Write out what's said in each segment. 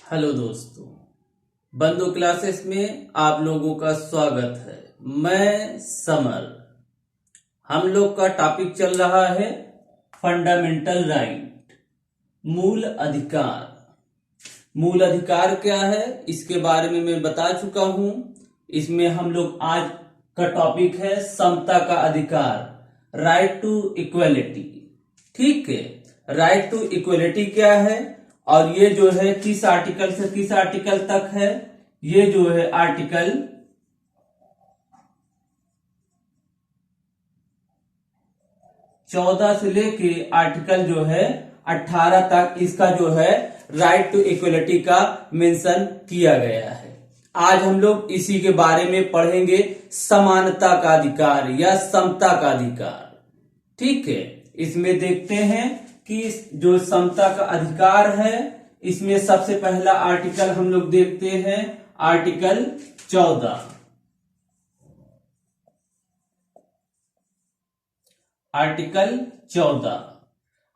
Hello दोस्तों, बंदो classes में आप लोगों का स्वागत है। मैं समर। हम लोग का टॉपिक चल रहा है फंडामेंटल राइट, मूल अधिकार। मूल अधिकार क्या है इसके बारे में मैं बता चुका हूं। इसमें हम लोग आज का टॉपिक है समता का अधिकार, राइट टू इक्वलिटी। ठीक है, राइट टू इक्वलिटी क्या है और ये जो है किस आर्टिकल से किस आर्टिकल तक है? ये जो है आर्टिकल 14 से लेके आर्टिकल जो है 18 तक इसका जो है राइट टू इक्वलिटी का मेंशन किया गया है। आज हम लोग इसी के बारे में पढ़ेंगे, समानता का अधिकार या समता का अधिकार। ठीक है, इसमें देखते हैं कि जो समता का अधिकार है इसमें सबसे पहला आर्टिकल हम लोग देखते हैं, आर्टिकल 14। आर्टिकल 14,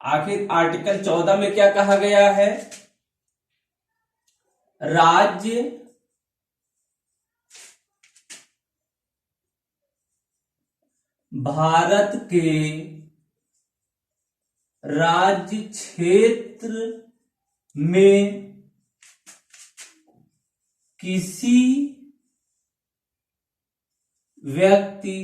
आखिर आर्टिकल 14 में क्या कहा गया है? राज्य भारत के राज्य क्षेत्र में किसी व्यक्ति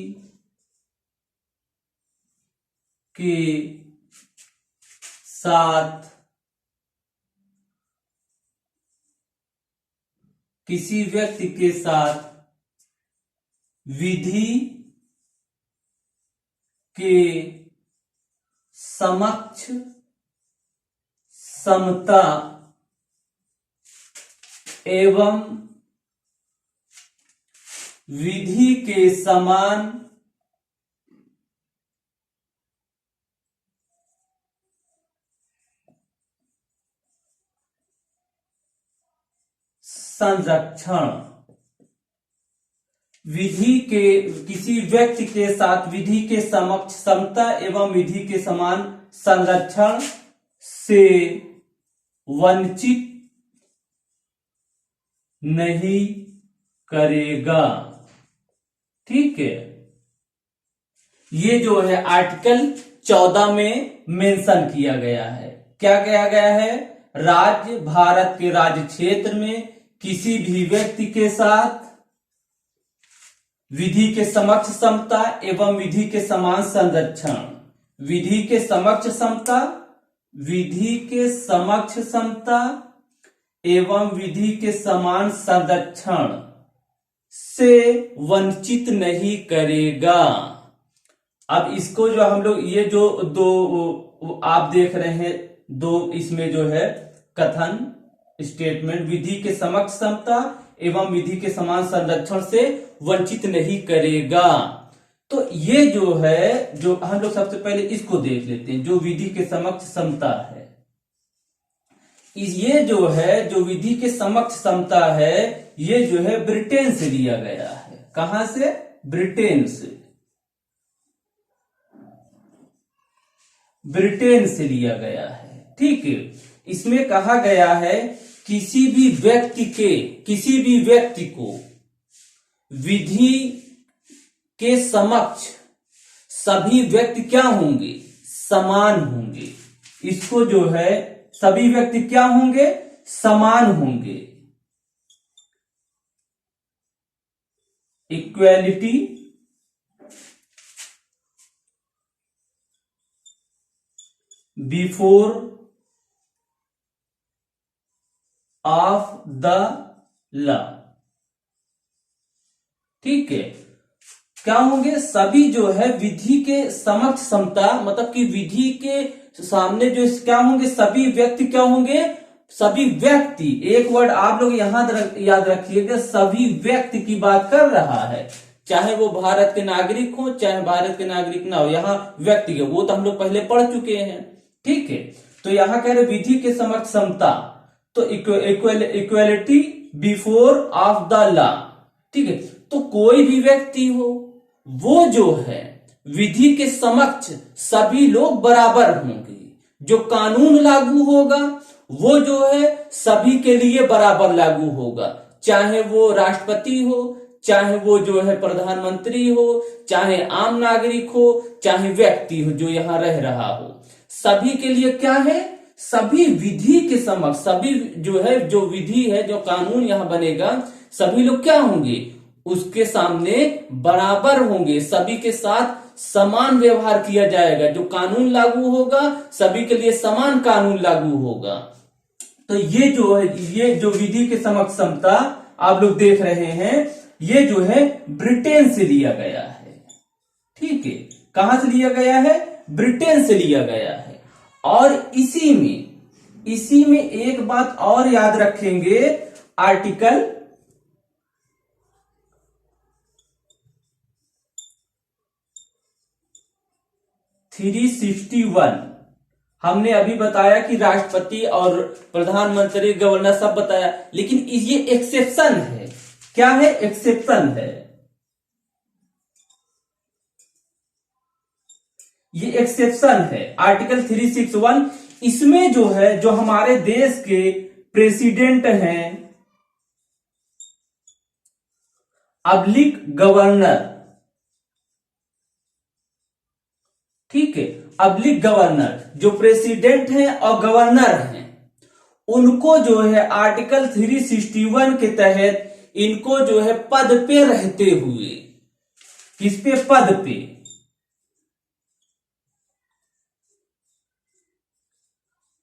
के साथ विधि के समक्ष समता एवं विधि के समान संरक्षण। विधि के किसी व्यक्ति के साथ विधि के समक्ष समता एवं विधि के समान संरक्षण से वंचित नहीं करेगा। ठीक है, ये जो है आर्टिकल 14 में मेंशन किया गया है। क्या किया गया है? राज्य भारत के राज्य क्षेत्र में किसी भी व्यक्ति के साथ विधि के समक्ष समता एवं विधि के समान संरक्षण। विधि के समक्ष समता, विधि के समक्ष समता एवं विधि के समान संरक्षण से वंचित नहीं करेगा। अब इसको जो हम लोग ये जो दो आप देख रहे हैं, दो इसमें जो है कथन स्टेटमेंट, विधि के समक्ष समता एवं विधि के समान संरक्षण से वंचित नहीं करेगा। तो ये जो है, जो हम लोग सबसे पहले इसको देख लेते हैं, जो विधि के समक्ष समता है। ये जो है, जो विधि के समक्ष समता है, ये जो है ब्रिटेन से लिया गया है। कहां से? ब्रिटेन से। ब्रिटेन से लिया गया है। ठीक है, इसमें कहा गया है किसी भी व्यक्ति को विधि के समक्ष सभी व्यक्ति क्या होंगे? समान होंगे। इसको जो है सभी व्यक्ति क्या होंगे? समान होंगे। Equality before of the law. ठीक है, क्या होंगे? सभी जो है विधि के समक्ष समता, मतलब कि विधि के सामने जो क्या होंगे? सभी व्यक्ति क्या होंगे? सभी व्यक्ति, एक वर्ड आप लोग यहां याद रखिएगा, सभी व्यक्ति की बात कर रहा है, चाहे वो भारत के नागरिक हो चाहे भारत के नागरिक ना हो। यहां व्यक्ति के, वो तो हम लोग पहले पढ़ चुके हैं। ठीक है, तो यहां कह रहे विधि के समक्ष समता, तो equality before of the law. ठीक है, तो कोई भी व्यक्ति हो, वो जो है विधि के समक्ष सभी लोग बराबर होंगे। जो कानून लागू होगा वो जो है सभी के लिए बराबर लागू होगा, चाहे वो राष्ट्रपति हो, चाहे वो जो है प्रधानमंत्री हो, चाहे आम नागरिक हो, चाहे व्यक्ति हो जो यहां रह रहा हो, सभी के लिए क्या है, सभी विधि के समक्ष, सभी जो है, जो विधि है, जो कानून यहां बनेगा, सभी लोग क्या होंगे, उसके सामने बराबर होंगे, सभी के साथ समान व्यवहार किया जाएगा। जो कानून लागू होगा सभी के लिए समान कानून लागू होगा। तो ये जो है, ये जो विधि के समक्ष समता आप लोग देख रहे हैं, ये जो है ब्रिटेन से लिया गया है। ठीक है, कहां से लिया गया है, ब्रिटेन से लिया गया है। और इसी में एक बात और याद रखेंगे, आर्टिकल 361, हमने अभी बताया कि राष्ट्रपति और प्रधानमंत्री, गवर्नर सब बताया, लेकिन ये एक्सेप्शन है। क्या है, एक्सेप्शन है। ये एक्सेप्शन है आर्टिकल 361। इसमें जो है, जो हमारे देश के प्रेसिडेंट हैं, अब्लिक गवर्नर, ठीक है, अब्लिक गवर्नर, जो प्रेसिडेंट हैं और गवर्नर हैं, उनको जो है आर्टिकल 361 के तहत इनको जो है पद पे रहते हुए, किस पे, पद पे,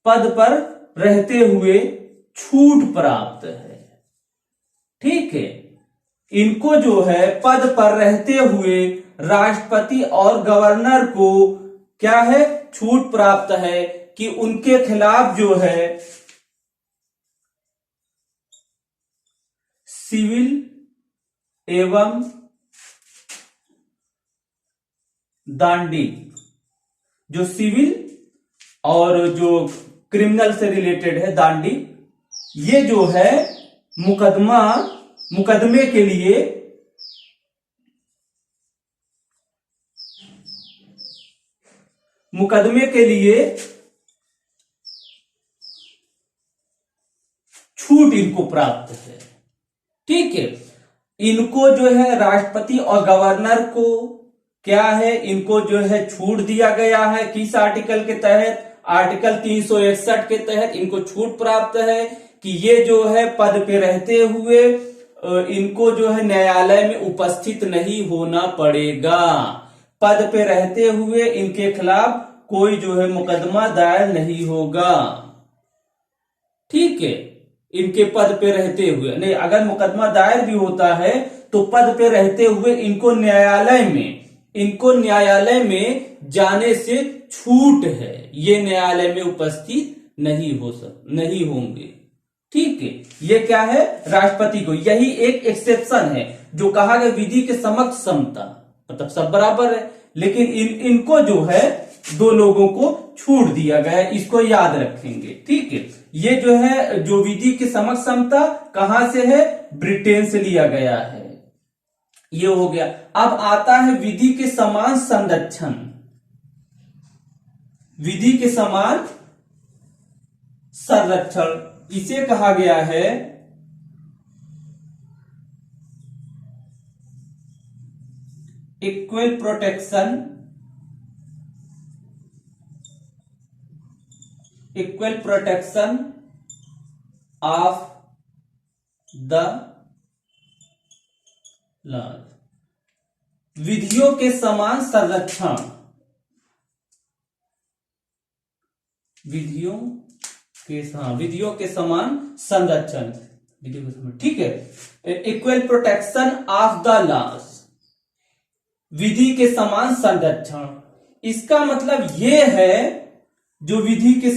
पद पर रहते हुए छूट प्राप्त है। ठीक है, इनको जो है पद पर रहते हुए राष्ट्रपति और गवर्नर को क्या है, छूट प्राप्त है कि उनके खिलाफ जो है सिविल एवं दांडिक, जो सिविल और जो क्रिमिनल से रिलेटेड है, दांडिक, ये जो है मुकदमे के लिए छूट इनको प्राप्त है। ठीक है, इनको जो है राष्ट्रपति और गवर्नर को क्या है, इनको जो है छूट दिया गया है। किस आर्टिकल के तहत, आर्टिकल 361 के तहत इनको छूट प्राप्त है कि ये जो है पद पे रहते हुए इनको जो है न्यायालय में उपस्थित नहीं होना पड़ेगा। पद पे रहते हुए इनके खिलाफ कोई जो है मुकदमा दायर नहीं होगा। ठीक है, इनके पद पे रहते हुए नहीं, अगर मुकदमा दायर भी होता है तो पद पे रहते हुए इनको न्यायालय में जाने से छूट है, ये न्यायालय में उपस्थित नहीं होंगे। ठीक है, ये क्या है, राष्ट्रपति को, यही एक एक्सेप्शन है जो कहा गया विधि के समक्ष समता, मतलब सब बराबर है, लेकिन इनको जो है दो लोगों को छूट दिया गया है, इसको याद रखेंगे। ठीक है, ये जो है, जो विधि के समक्ष समता कहां से है, ब्रिटेन से लिया गया है, ये हो गया। अब आता है विधि के समान संरक्षण। विधि के समान संरक्षण, इसे कहा गया है equal protection of the law, विधियों के समान संरक्षण, विधियों के समान संरक्षण, ठीक है, equal protection of the laws, विधि के समान संरक्षण। इसका मतलब ये है, जो विधि के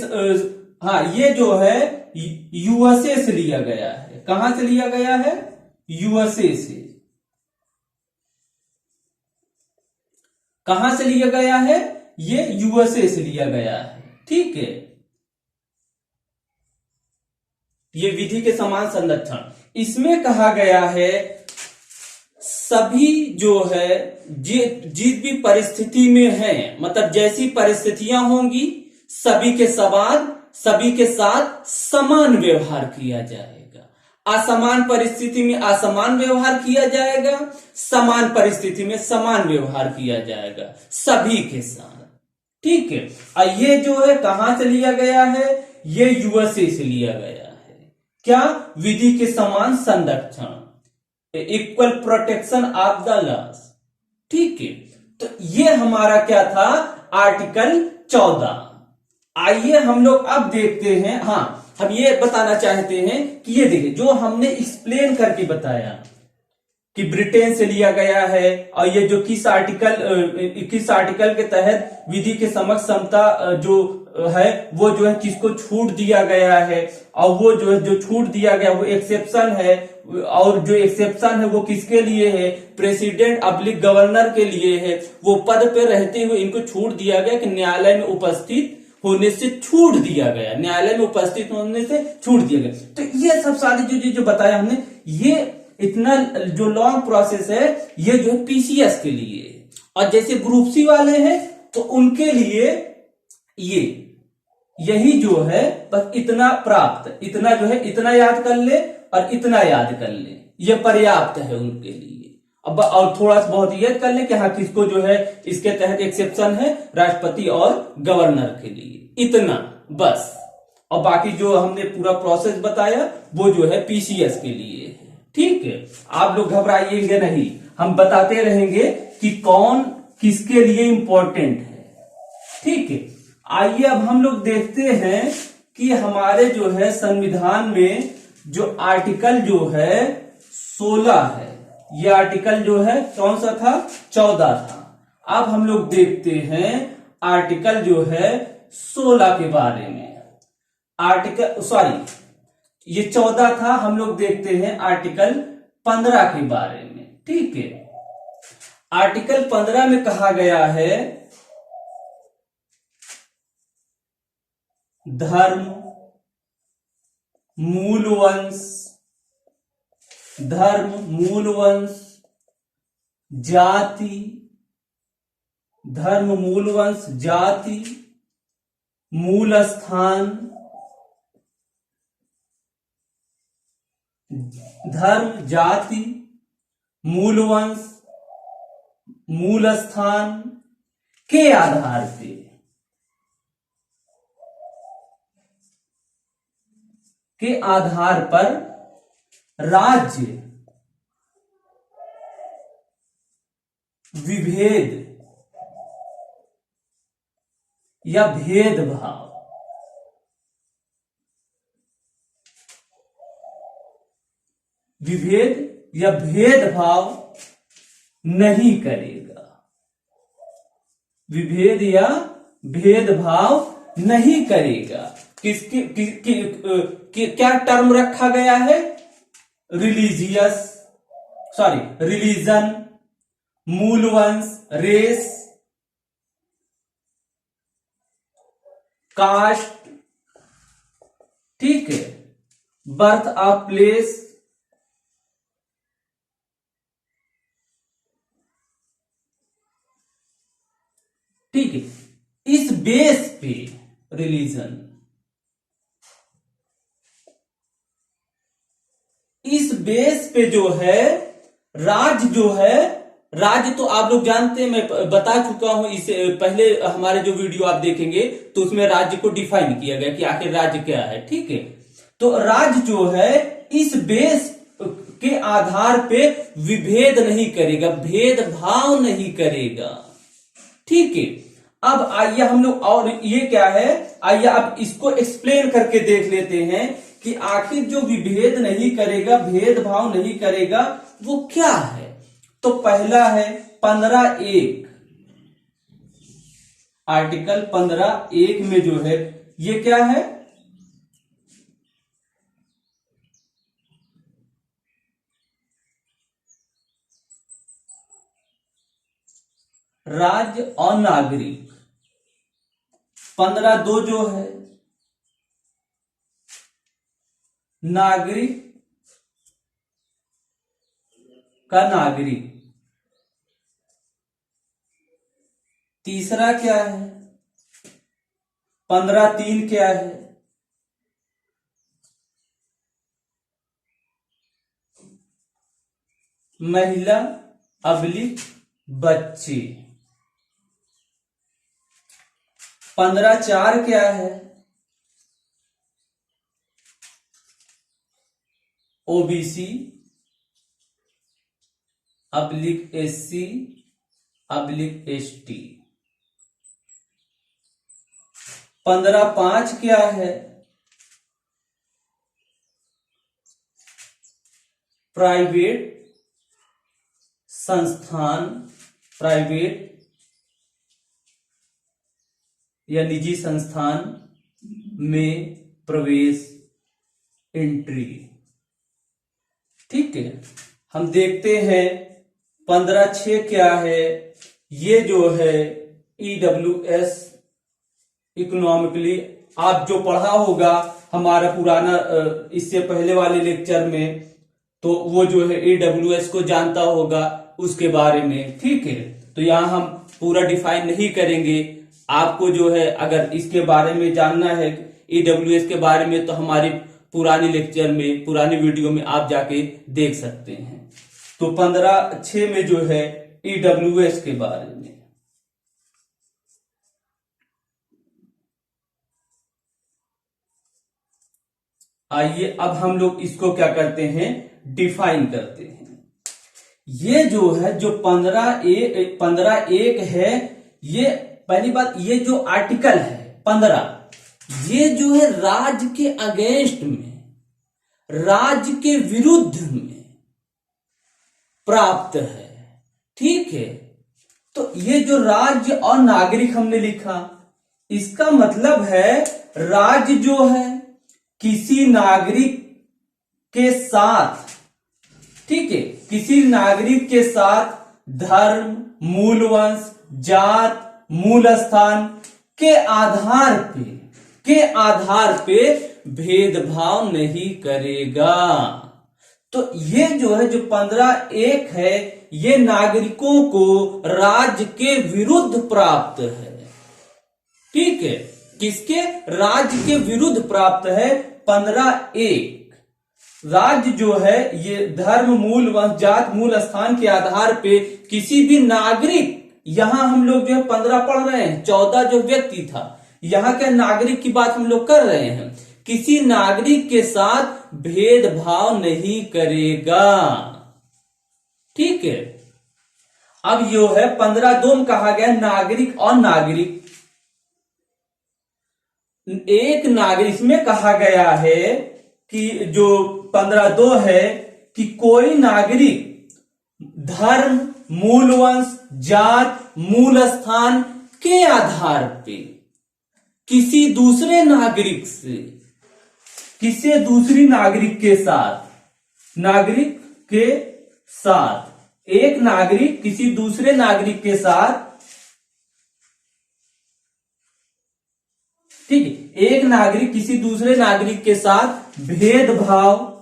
ये जो है यूएसए से लिया गया है। कहां से लिया गया है, यूएसए से। कहां से लिया गया है, ये यूएसए से लिया गया है। ठीक है, ये विधि के समान संरक्षण, इसमें कहा गया है सभी जो है जिस भी परिस्थिति में है, मतलब जैसी परिस्थितियां होंगी, सभी के साथ समान व्यवहार किया जाएगा। असमान परिस्थिति में असमान व्यवहार किया जाएगा, समान परिस्थिति में समान व्यवहार किया जाएगा सभी के साथ। ठीक है, और ये जो है कहां से लिया गया है, ये यूएसए से लिया गया है। क्या? विधि के समान संरक्षण, equal protection of the laws. ठीक है, तो ये हमारा क्या था, आर्टिकल 14। आइए हम लोग अब देखते हैं। हाँ, हम ये बताना चाहते हैं कि ये देखिए जो हमने एक्सप्लेन करके बताया कि ब्रिटेन से लिया गया है, और ये जो किस आर्टिकल के तहत विधि के समक्ष समता जो है वो जो है किसको छूट दिया गया है, और वो जो है जो छूट दिया गया वो एक्सेप्शन है, और जो एक्सेप्शन है वो किसके लिए है, प्रेसिडेंट अब्लिक गवर्नर के लिए है। वो पद पे रहते हुए इनको छूट दिया गया कि न्यायालय में उपस्थित होने से छूट दिया गया, न्यायालय में उपस्थित होने से छूट दिया गया। तो ये सब सारी जो बताया हमने, ये इतना जो लॉन्ग प्रोसेस है ये जो है पीसीएस के लिए, और जैसे ग्रुप सी वाले हैं तो उनके लिए ये यही जो है बस इतना प्राप्त, इतना जो है इतना याद कर ले और इतना याद कर ले, ये पर्याप्त है उनके लिए। अब और थोड़ा सा बहुत याद कर ले कि हाँ किसको जो है इसके तहत एक्सेप्शन है, राष्ट्रपति और गवर्नर के लिए, इतना बस। और बाकी जो हमने पूरा प्रोसेस बताया वो जो है पीसीएस के लिए है। ठीक है, आप लोग घबराइएंगे नहीं, हम बताते रहेंगे कि कौन किसके लिए इंपॉर्टेंट है। ठीक है, आइए अब हम लोग देखते हैं कि हमारे जो है संविधान में जो आर्टिकल जो है 16 है, ये आर्टिकल जो है कौन सा था, 14 था। अब हम लोग देखते हैं आर्टिकल जो है 16 के बारे में। ये 14 था, हम लोग देखते हैं आर्टिकल 15 के बारे में। ठीक है, आर्टिकल 15 में कहा गया है धर्म, मूल वंश, जाति, धर्म, मूल वंश, जाति, मूल स्थान, धर्म, जाति, मूल वंश, मूल स्थान के आधार पर राज्य विभेद या भेदभाव नहीं करेगा। विभेद या भेदभाव नहीं करेगा। क्या टर्म रखा गया है, रिलीजन, मूल वंश, रेस, कास्ट, ठीक है, बर्थ ऑफ प्लेस, ठीक है, इस बेस पे रिलीजन, इस बेस पे जो है राज्य तो आप लोग जानते हैं, मैं बता चुका हूं इसे पहले, हमारे जो वीडियो आप देखेंगे तो उसमें राज्य को डिफाइन किया गया कि आखिर राज्य क्या है। ठीक है, तो राज्य जो है इस बेस के आधार पे विभेद नहीं करेगा, भेदभाव नहीं करेगा। ठीक है, अब आइए हम लोग, और ये क्या है, आइए अब इसको एक्सप्लेन करके देख लेते हैं कि आखिर जो विभेद नहीं करेगा, भेदभाव नहीं करेगा, वो क्या है। तो पहला है 15(1), आर्टिकल 15(1) में जो है ये क्या है, राज्य और नागरिक। 15(2) जो है नागरिक का नागरिक। तीसरा क्या है, 15(3) क्या है? महिला अबलिक बच्चे। 15(4) क्या है? OBC oblique SC oblique ST. 15(5) क्या है? प्राइवेट संस्थान, प्राइवेट या निजी संस्थान में प्रवेश, एंट्री। ठीक है, हम देखते हैं 15(6) क्या है? ये जो है EWS, इकोनॉमिकली, आप जो पढ़ा होगा हमारा पुराना इससे पहले वाले लेक्चर में, तो वो जो है EWS को जानता होगा उसके बारे में। ठीक है, तो यहां हम पूरा डिफाइन नहीं करेंगे। आपको जो है अगर इसके बारे में जानना है EWS के बारे में, तो हमारी पुरानी लेक्चर में, पुरानी वीडियो में आप जाके देख सकते हैं। तो 15(6) में जो है EWS के बारे में। आइए अब हम लोग इसको क्या करते हैं, डिफाइन करते हैं। ये जो है जो 15(1) है, ये पहली बात, ये जो आर्टिकल है 15, ये जो है राज्य के अगेंस्ट में, राज्य के विरुद्ध में प्राप्त है। ठीक है, तो ये जो राज्य और नागरिक हमने लिखा, इसका मतलब है राज्य जो है किसी नागरिक के साथ, ठीक है, किसी नागरिक के साथ धर्म, मूल वंश, जात, मूल स्थान के आधार पे भेदभाव नहीं करेगा। तो ये जो है जो 15(1) है, ये नागरिकों को राज्य के विरुद्ध प्राप्त है। ठीक है, किसके? राज्य के विरुद्ध प्राप्त है 15(1). राज्य जो है ये धर्म, मूल वंश, जात, मूल स्थान के आधार पे किसी भी नागरिक, यहां हम लोग जो है 15 पढ़ रहे हैं, 14 जो व्यक्ति था, यहां के नागरिक की बात हम लोग कर रहे हैं, किसी नागरिक के साथ भेदभाव नहीं करेगा। ठीक है, अब यो है 15(2) में कहा गया नागरिक और नागरिक। एक नागरिक, इसमें कहा गया है कि जो 15(2) है कि कोई नागरिक धर्म, मूल वंश, जात, मूल स्थान के आधार पे किसी दूसरे नागरिक से, किसी दूसरी नागरिक के साथ, एक नागरिक किसी दूसरे नागरिक के साथ, ठीक है, एक नागरिक किसी दूसरे नागरिक के साथ भेदभाव,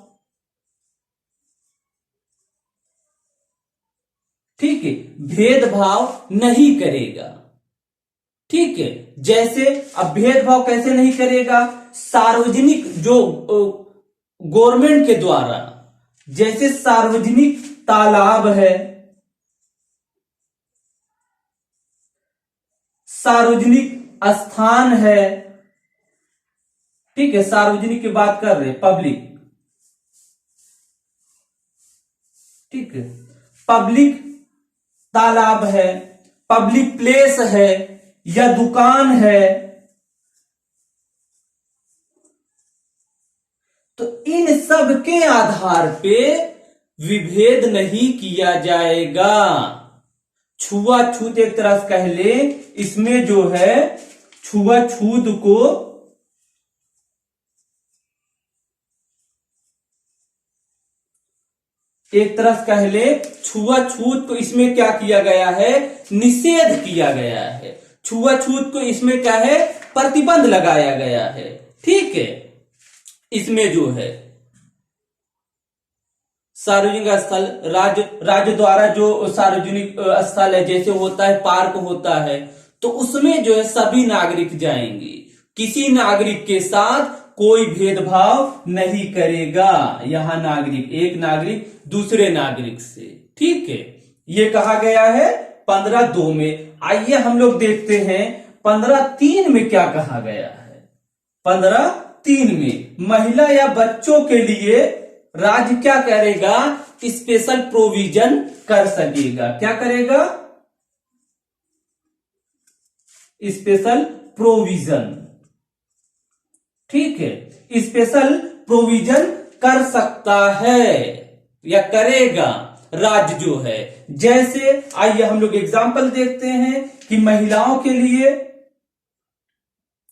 ठीक है, भेदभाव नहीं करेगा। ठीक है, जैसे अब भेदभाव कैसे नहीं करेगा? सार्वजनिक जो गवर्नमेंट के द्वारा, जैसे सार्वजनिक तालाब है, सार्वजनिक स्थान है, ठीक है, सार्वजनिक की बात कर रहे हैं, पब्लिक, ठीक है, पब्लिक तालाब है, पब्लिक प्लेस है या दुकान है, तो इन सब के आधार पे विभेद नहीं किया जाएगा। छुआछूत एक तरह से कह ले, इसमें जो है छुआछूत को एक तरह से कह ले, छुआछूत को इसमें क्या किया गया है? निषेध किया गया है। छुआछूत को इसमें क्या है? प्रतिबंध लगाया गया है। ठीक है, इसमें जो है सार्वजनिक स्थल, राज्य द्वारा जो सार्वजनिक स्थल है, जैसे होता है पार्क होता है, तो उसमें जो है सभी नागरिक जाएंगे। किसी नागरिक के साथ कोई भेदभाव नहीं करेगा। यहां नागरिक, एक नागरिक दूसरे नागरिक से, ठीक है, ये कहा गया है 15(2) में। आइए हम लोग देखते हैं 15(3) में क्या कहा गया है। 15(3) में महिला या बच्चों के लिए राज्य क्या करेगा, स्पेशल प्रोविजन कर सकेगा। क्या करेगा, स्पेशल प्रोविजन, ठीक है, स्पेशल प्रोविजन कर सकता है या करेगा राज्य जो है। जैसे आइए हम लोग एग्जांपल देखते हैं कि महिलाओं के लिए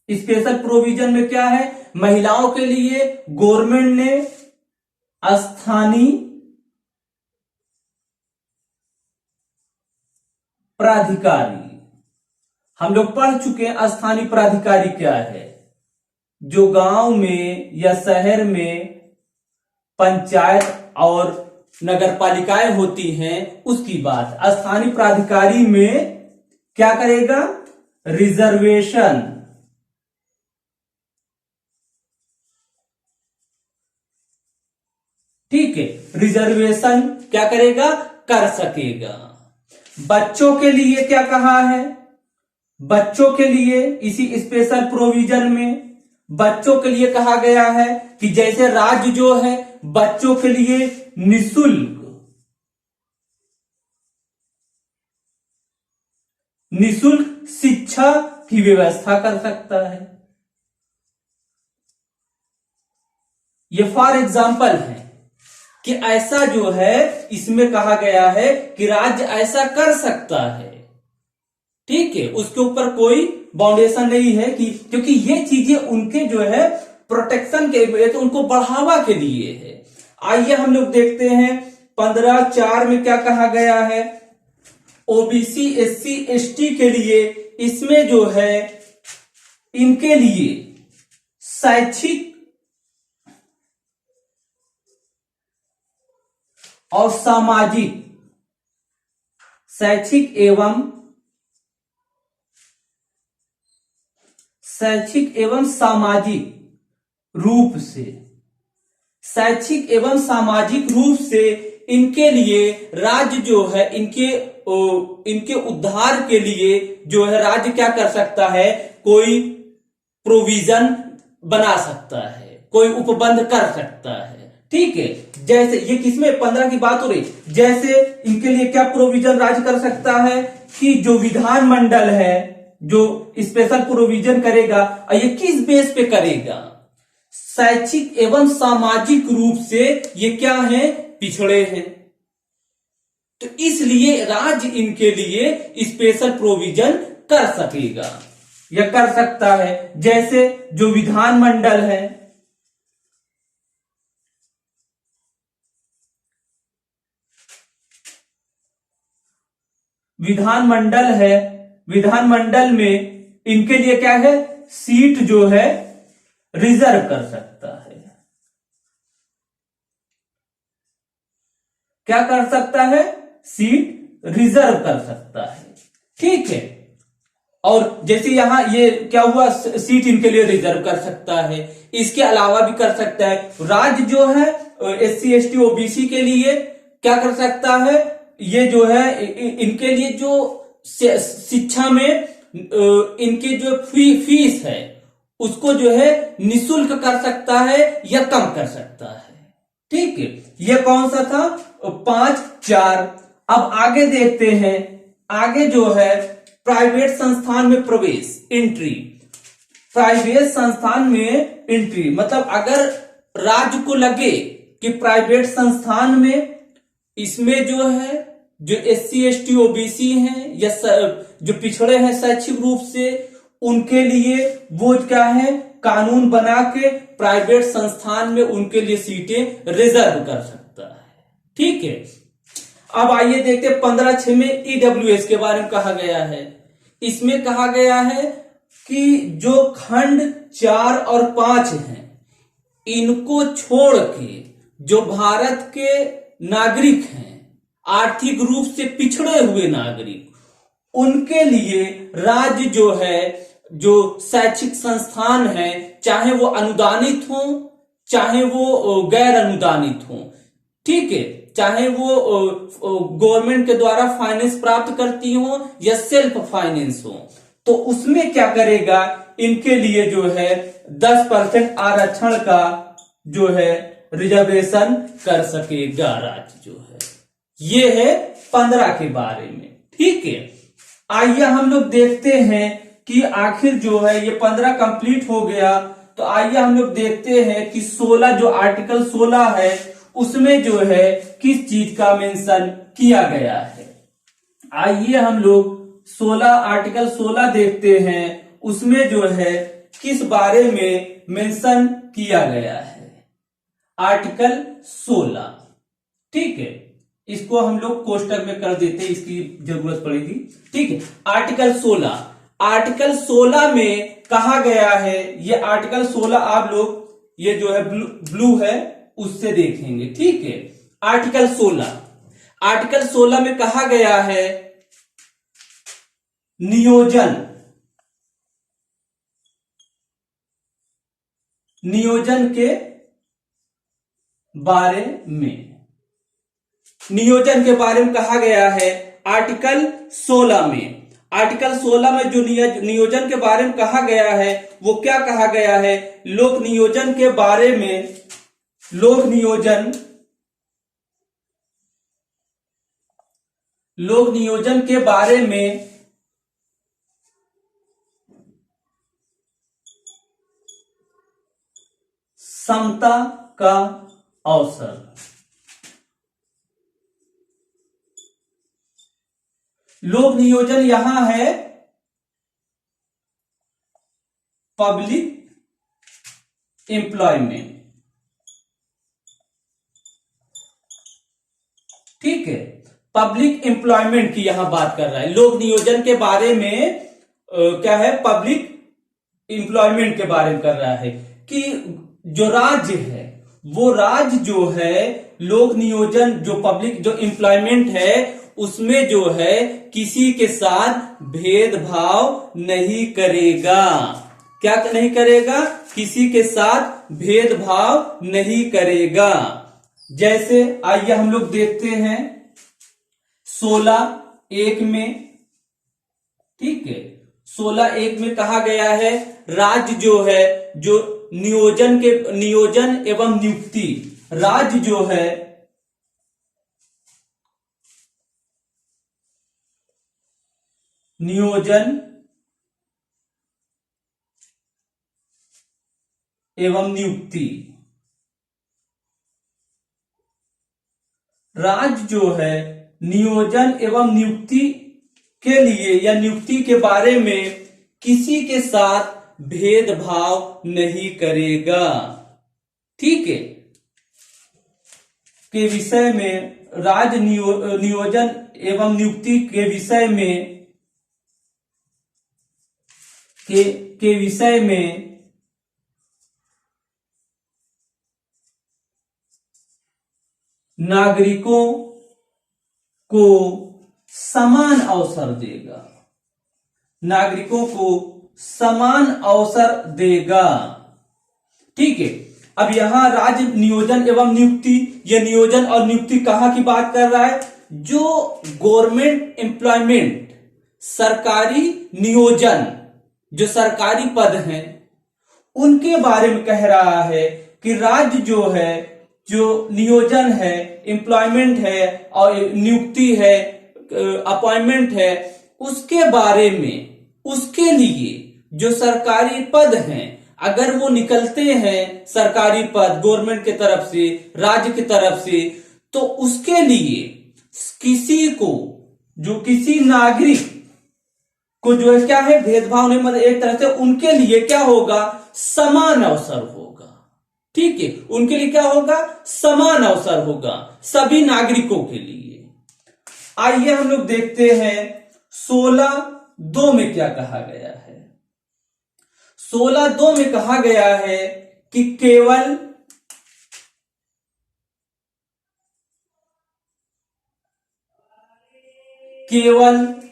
स्पेशल प्रोविजन में क्या है। महिलाओं के लिए गवर्नमेंट ने स्थानीय प्राधिकारी, हम लोग पढ़ चुके हैं स्थानीय प्राधिकारी क्या है। जो गांव में या शहर में पंचायत और नगर पालिकाएं होती हैं उसकी बात। स्थानीय प्राधिकारी में क्या करेगा, रिजर्वेशन, ठीक है, रिजर्वेशन क्या करेगा, कर सकेगा। बच्चों के लिए क्या कहा है, बच्चों के लिए इसी स्पेशल प्रोविजन में बच्चों के लिए कहा गया है कि जैसे राज्य जो है बच्चों के लिए निशुल्क शिक्षा की व्यवस्था कर सकता है। ये फॉर एग्जाम्पल है कि ऐसा जो है इसमें कहा गया है कि राज्य ऐसा कर सकता है, ठीक है, उसके ऊपर कोई बाउंडेशन नहीं है कि, क्योंकि ये चीजें उनके जो है प्रोटेक्शन के लिए, तो उनको बढ़ावा के लिए है। आइए हम लोग देखते हैं 15(4) में क्या कहा गया है। ओबीसी एससी एसटी के लिए इसमें जो है इनके लिए शैक्षिक और सामाजिक, शैक्षिक एवं सामाजिक रूप से, शैक्षिक एवं सामाजिक रूप से इनके लिए राज्य जो है इनके उद्धार के लिए जो है राज्य क्या कर सकता है, कोई प्रोविजन बना सकता है, कोई उपबंध कर सकता है, ठीक है। जैसे ये किसमें 15 की बात हो रही, जैसे इनके लिए क्या प्रोविजन राज्य कर सकता है कि जो विधानमंडल है जो स्पेशल प्रोविजन करेगा, ये किस बेस पे करेगा, शैक्षिक एवं सामाजिक रूप से ये क्या है, पिछड़े हैं, तो इसलिए राज्य इनके लिए स्पेशल प्रोविजन कर सकेगा या कर सकता है। जैसे जो विधानमंडल है, विधानमंडल में इनके लिए क्या है, सीट जो है रिजर्व कर सकता है। क्या कर सकता है, सीट रिजर्व कर सकता है, ठीक है। और जैसे यहां ये क्या हुआ, सीट इनके लिए रिजर्व कर सकता है। इसके अलावा भी कर सकता है, राज्य जो है एससी एसटी ओबीसी के लिए क्या कर सकता है, ये जो है इनके लिए जो शिक्षा में इनके जो फीस है उसको जो है निशुल्क कर सकता है या कम कर सकता है, ठीक है। ये कौन सा था, 5(4). अब आगे देखते हैं, आगे जो है प्राइवेट संस्थान में प्रवेश, एंट्री। प्राइवेट संस्थान में एंट्री मतलब अगर राज्य को लगे कि प्राइवेट संस्थान में इसमें जो है जो एससी एसटी ओबीसी हैं या जो पिछड़े हैं शैक्षिक रूप से, उनके लिए वो क्या है, कानून बना के प्राइवेट संस्थान में उनके लिए सीटें रिजर्व कर सकता है, ठीक है। अब आइए देखते हैं 15(6) में ईडब्ल्यूएस के बारे में कहा गया है। इसमें कहा गया है कि जो खंड 4 और 5 हैं इनको छोड़ के जो भारत के नागरिक हैं, आर्थिक रूप से पिछड़े हुए नागरिक, उनके लिए राज्य जो है जो शैक्षिक संस्थान है, चाहे वो अनुदानित हो चाहे वो गैर अनुदानित हो, ठीक है, चाहे वो गवर्नमेंट के द्वारा फाइनेंस प्राप्त करती हो या सेल्फ फाइनेंस हो, तो उसमें क्या करेगा, इनके लिए जो है 10% आरक्षण का जो है रिजर्वेशन कर सकेगा राज्य जो है। ये है 15 के बारे में, ठीक है। आइए हम लोग देखते हैं कि आखिर जो है ये 15 कंप्लीट हो गया, तो आइए हम लोग देखते हैं कि 16 जो आर्टिकल 16 है उसमें जो है किस चीज का मेंशन किया गया है। आइए हम लोग 16 आर्टिकल 16 देखते हैं, उसमें जो है किस बारे में मेंशन किया गया है। आर्टिकल 16, ठीक है, इसको हम लोग कोष्टक में कर देते हैं, इसकी जरूरत पड़ेगी, ठीक है। आर्टिकल 16, आर्टिकल 16 में कहा गया है, ये आर्टिकल 16 आप लोग ये जो है ब्लू है उससे देखेंगे, ठीक है। आर्टिकल 16, आर्टिकल 16 में कहा गया है नियोजन के बारे में, नियोजन के बारे में कहा गया है आर्टिकल 16 में। आर्टिकल 16 में जो नियोजन के बारे में कहा गया है वो क्या कहा गया है, लोक नियोजन के बारे में, लोक नियोजन के बारे में समता का अवसर। लोक नियोजन यहां है पब्लिक एम्प्लॉयमेंट, ठीक है, पब्लिक एम्प्लॉयमेंट की यहां बात कर रहा है। लोक नियोजन के बारे में क्या है, पब्लिक एम्प्लॉयमेंट के बारे में कर रहा है कि जो राज्य है वो राज्य जो है लोक नियोजन जो पब्लिक जो एम्प्लॉयमेंट है उसमें जो है किसी के साथ भेदभाव नहीं करेगा। क्या नहीं करेगा, किसी के साथ भेदभाव नहीं करेगा। जैसे आइए हम लोग देखते हैं 16(1) में, ठीक है, 16(1) में कहा गया है राज्य जो है जो नियोजन एवं नियुक्ति, राज्य जो है नियोजन एवं नियुक्ति, राज्य जो है नियोजन एवं नियुक्ति के लिए या नियुक्ति के बारे में किसी के साथ भेदभाव नहीं करेगा, ठीक है, के विषय में राज्य नियोजन एवं नियुक्ति के विषय में के विषय में नागरिकों को समान अवसर देगा, नागरिकों को समान अवसर देगा, ठीक है। अब यहां राज्य नियोजन एवं नियुक्ति, यह नियोजन और नियुक्ति कहां की बात कर रहा है, जो गवर्नमेंट एम्प्लॉयमेंट, सरकारी नियोजन, जो सरकारी पद हैं उनके बारे में कह रहा है कि राज्य जो है जो नियोजन है, एम्प्लॉयमेंट है और नियुक्ति है, अपॉइंटमेंट है, उसके बारे में, उसके लिए जो सरकारी पद हैं अगर वो निकलते हैं सरकारी पद गवर्नमेंट की तरफ से, राज्य की तरफ से, तो उसके लिए किसी को, जो किसी नागरिक को जो है क्या है भेदभाव नहीं, मतलब एक तरह से उनके लिए क्या होगा, समान अवसर होगा, ठीक है, उनके लिए क्या होगा, समान अवसर होगा सभी नागरिकों के लिए। आइए हम लोग देखते हैं 16(2) में क्या कहा गया है। 16(2) में कहा गया है कि केवल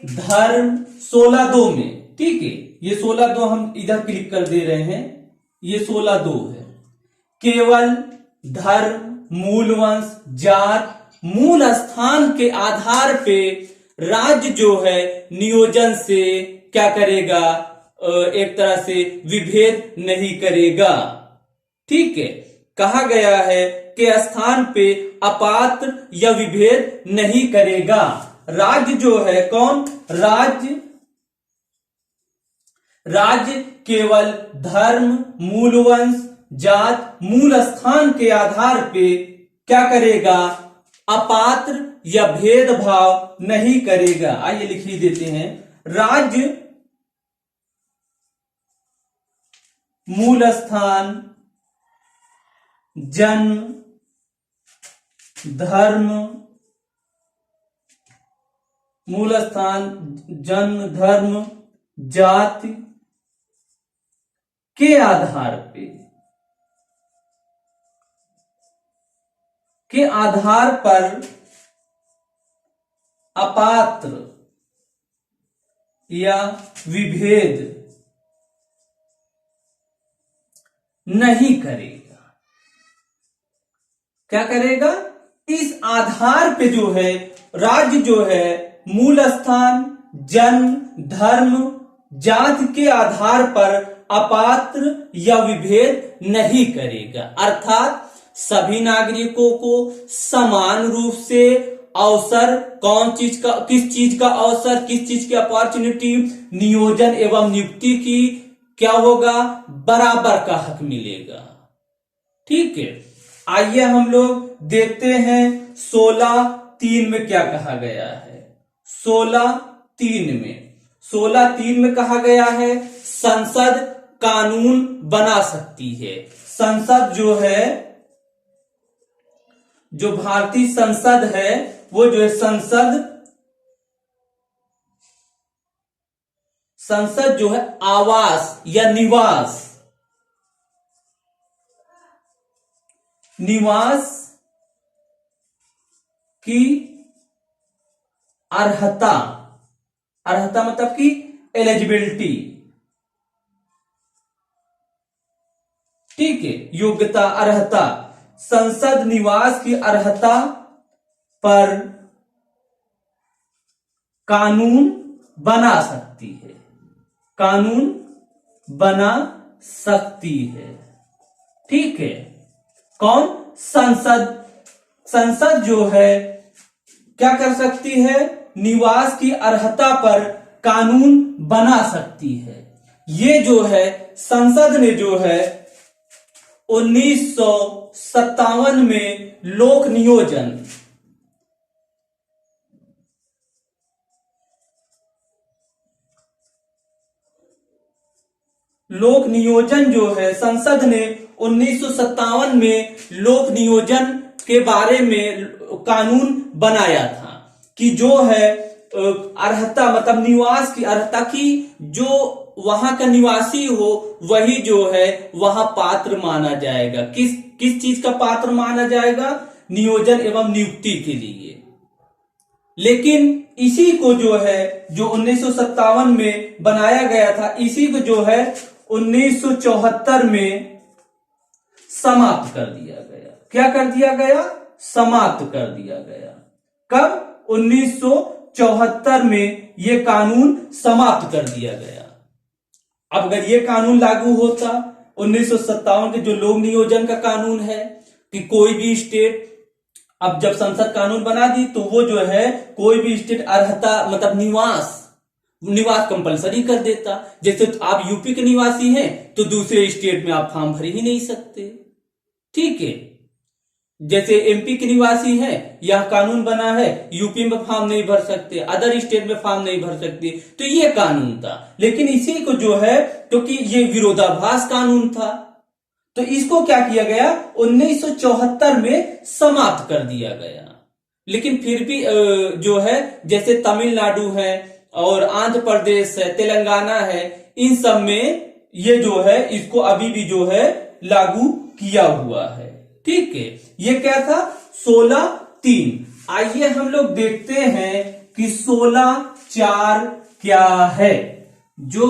धर्म, 16(2) में, ठीक है, ये 16(2) हम इधर क्लिक कर दे रहे हैं, ये 16(2) है। केवल धर्म, मूल वंश, जात, मूल स्थान के आधार पे राज्य जो है नियोजन से क्या करेगा, एक तरह से विभेद नहीं करेगा। ठीक है, कहा गया है कि स्थान पे अपात्र या विभेद नहीं करेगा। राज्य जो है कौन, राज्य केवल धर्म, मूल वंश, जात, मूल स्थान के आधार पे क्या करेगा, अपात्र या भेदभाव नहीं करेगा। आइए लिख ही देते हैं, राज्य मूल स्थान, जन्म, धर्म, मूल स्थान, जन्म, धर्म, जाति के आधार पर अपात्र या विभेद नहीं करेगा। क्या करेगा, इस आधार पे जो है राज्य जो है मूल स्थान, जन्म, धर्म, जाति के आधार पर अपात्र या विभेद नहीं करेगा। अर्थात सभी नागरिकों को समान रूप से अवसर, किस चीज का अवसर, किस चीज की अपॉर्चुनिटी, नियोजन एवं नियुक्ति की क्या होगा, बराबर का हक मिलेगा। ठीक है, आइए हम लोग देखते हैं 16(3) में क्या कहा गया है। 16(3) में कहा गया है, संसद कानून बना सकती है। संसद जो है, जो भारतीय संसद है, वो जो है संसद जो है आवास या निवास की अर्हता मतलब कि एलिजिबिलिटी, ठीक है, योग्यता, अर्हता, संसद निवास की अर्हता पर कानून बना सकती है, ठीक है। कौन, संसद जो है क्या कर सकती है, निवास की अर्हता पर कानून बना सकती है। ये जो है संसद ने जो है 1957 में लोक नियोजन जो है संसद ने 1957 में लोक नियोजन के बारे में कानून बनाया था कि जो है अर्हता मतलब निवास की अर्हता की, जो वहां का निवासी हो वही जो है वहां पात्र माना जाएगा। किस चीज का पात्र माना जाएगा, नियोजन एवं नियुक्ति के लिए। लेकिन इसी को जो है जो 1957 में बनाया गया था, इसी को जो है 1974 में समाप्त कर दिया गया। क्या कर दिया गया, समाप्त कर दिया गया। कब, 1974 में ये कानून समाप्त कर दिया गया। अब अगर ये कानून लागू होता 1957 के जो लोक नियोजन का कानून है कि कोई भी स्टेट, अब जब संसद कानून बना दी तो वो जो है कोई भी स्टेट अर्हता मतलब निवास कंपलसरी कर देता। जैसे आप यूपी के निवासी हैं तो दूसरे स्टेट में आप फॉर्म भर ही नहीं सकते, ठीक है। जैसे एमपी के निवासी हैं, यह कानून बना है, यूपी में फॉर्म नहीं भर सकते, अदर स्टेट में फॉर्म नहीं भर सकते, तो ये कानून था। लेकिन इसी को जो है क्योंकि ये विरोधाभास कानून था तो इसको क्या किया गया, 1974 में समाप्त कर दिया गया। लेकिन फिर भी जो है जैसे तमिलनाडु है और आंध्र प्रदेश है, तेलंगाना है, इन सब में ये जो है इसको अभी भी जो है लागू किया हुआ है, ठीक है। ये क्या था, 16(3). आइए हम लोग देखते हैं कि 16(4) क्या है। जो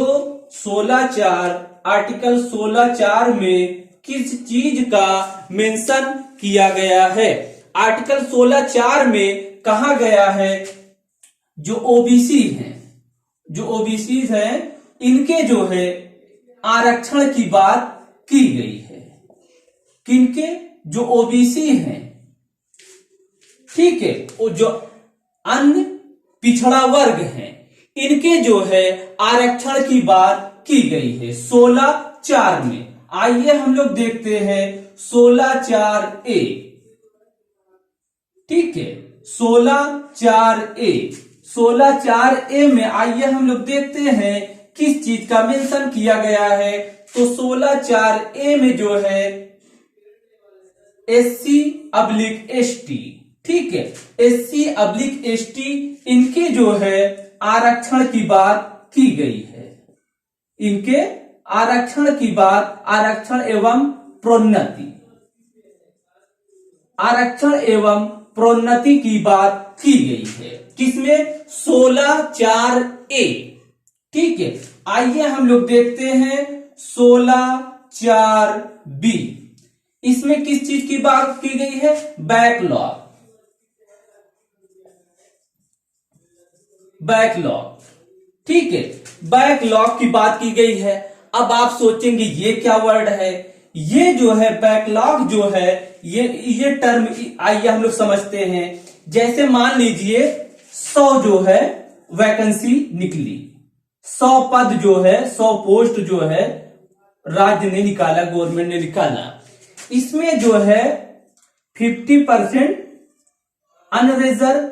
16(4) आर्टिकल 16(4) में किस चीज का मेंशन किया गया है? आर्टिकल 16(4) में कहा गया है जो ओबीसी हैं, जो ओबीसी हैं, इनके जो है आरक्षण की बात की गई है। किनके? जो ओबीसी हैं, ठीक है, वो जो अन्य पिछड़ा वर्ग हैं, इनके जो है आरक्षण की बात की गई है 16(4) में। आइए हम लोग देखते हैं 16(4)(a), ठीक है, 16(4)(a), 16(4)(a) में आइए हम लोग देखते हैं किस चीज का मेंशन किया गया है। तो 16(4)(a) में जो है SC/ST, ठीक है, SC/ST, इनके जो है आरक्षण की बात की गई है। इनके आरक्षण की बात, आरक्षण एवं प्रोन्नति, आरक्षण एवं प्रोन्नति की बात की गई है। किसमें? 16(4)(a), ठीक है। आइए हम लोग देखते हैं 16(4)(b), इसमें किस चीज की बात की गई है? बैकलॉग, बैकलॉग, ठीक है, बैकलॉग की बात की गई है। अब आप सोचेंगे ये क्या वर्ड है? ये जो है बैकलॉग जो है, ये टर्म आइए हम लोग समझते हैं। जैसे मान लीजिए 100 जो है वैकेंसी निकली, 100 पद जो है, 100 पोस्ट जो है राज्य ने निकाला, गवर्नमेंट ने निकाला, इसमें जो है 50% अनरिजर्व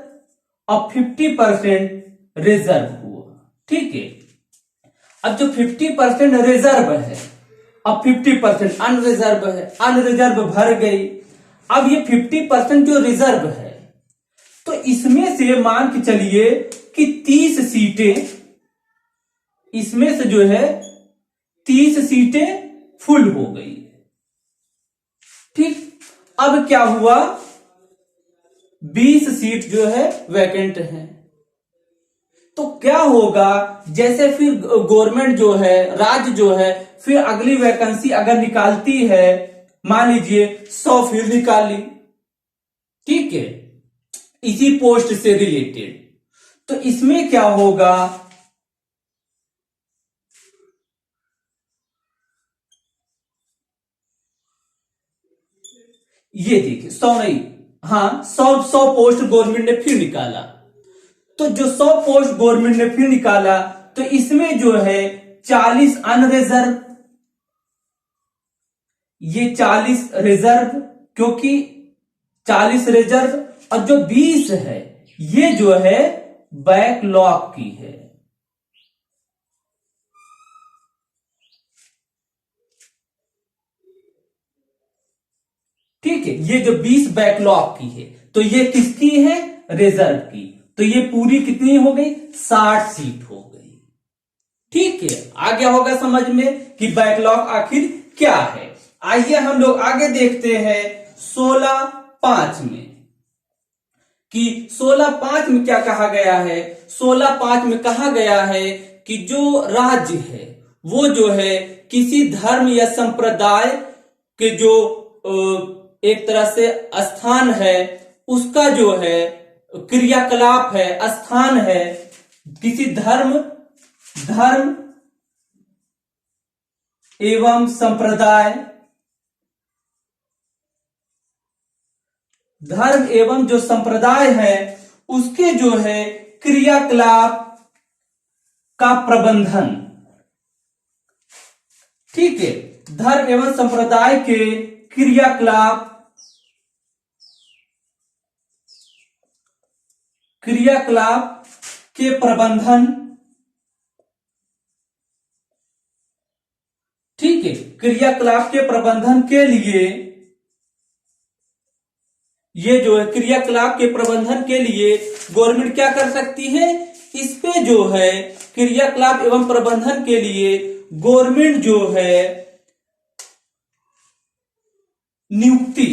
और 50% रिजर्व हुआ, ठीक है। अब जो 50% रिजर्व है और 50% अनरिजर्व है, अनरिजर्व भर गई। अब ये 50% जो रिजर्व है, तो इसमें से मान के चलिए कि 30 सीटें, इसमें से जो है 30 सीटें फुल हो गई, ठीक। अब क्या हुआ? 20 सीट जो है वैकेंट है। तो क्या होगा? जैसे फिर गवर्नमेंट जो है, राज्य जो है, फिर अगली वैकेंसी अगर निकालती है, मान लीजिए 100 फिर निकाली, ठीक है, इसी पोस्ट से रिलेटेड, तो इसमें क्या होगा? ये देखिए 100 नहीं, हाँ 100 पोस्ट गवर्नमेंट ने फिर निकाला। तो जो 100 पोस्ट गवर्नमेंट ने फिर निकाला, तो इसमें जो है 40 अनरिजर्व, ये 40 रिजर्व, क्योंकि 40 रिजर्व, और जो 20 है ये जो है बैकलॉग की है, ठीक है। ये जो 20 बैकलॉग की है, तो ये किसकी है? रिजर्व की। तो ये पूरी कितनी हो गई? 60 सीट हो गई, ठीक है। आ गया होगा समझ में कि बैकलॉग आखिर क्या है। आइए हम लोग आगे देखते हैं 16(5) में कि 16(5) में क्या कहा गया है। 16(5) में कहा गया है कि जो राज्य है वो जो है किसी धर्म या संप्रदाय के जो एक तरह से स्थान है, उसका जो है क्रियाकलाप है, स्थान है, किसी धर्म एवं संप्रदाय, धर्म एवं जो संप्रदाय है उसके जो है क्रियाकलाप का प्रबंधन, ठीक है। धर्म एवं संप्रदाय के क्रियाकलाप के प्रबंधन, ठीक है, क्रियाकलाप के प्रबंधन के लिए, ये जो है क्रियाकलाप के प्रबंधन के लिए गवर्नमेंट क्या कर सकती है? इस पे जो है क्रियाकलाप एवं प्रबंधन के लिए गवर्नमेंट जो है नियुक्ति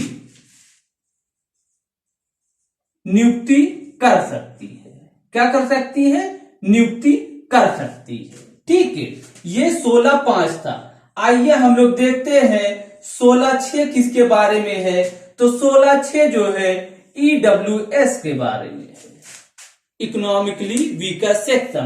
कर सकती है। क्या कर सकती है? नियुक्ति कर सकती है, ठीक है, ये 16.5 था। आइए हम लोग देखते हैं 16.6 किसके बारे में है। तो 16.6 जो है ईडब्ल्यूएस के बारे में है, इकोनॉमिकली वीकर सेक्शन।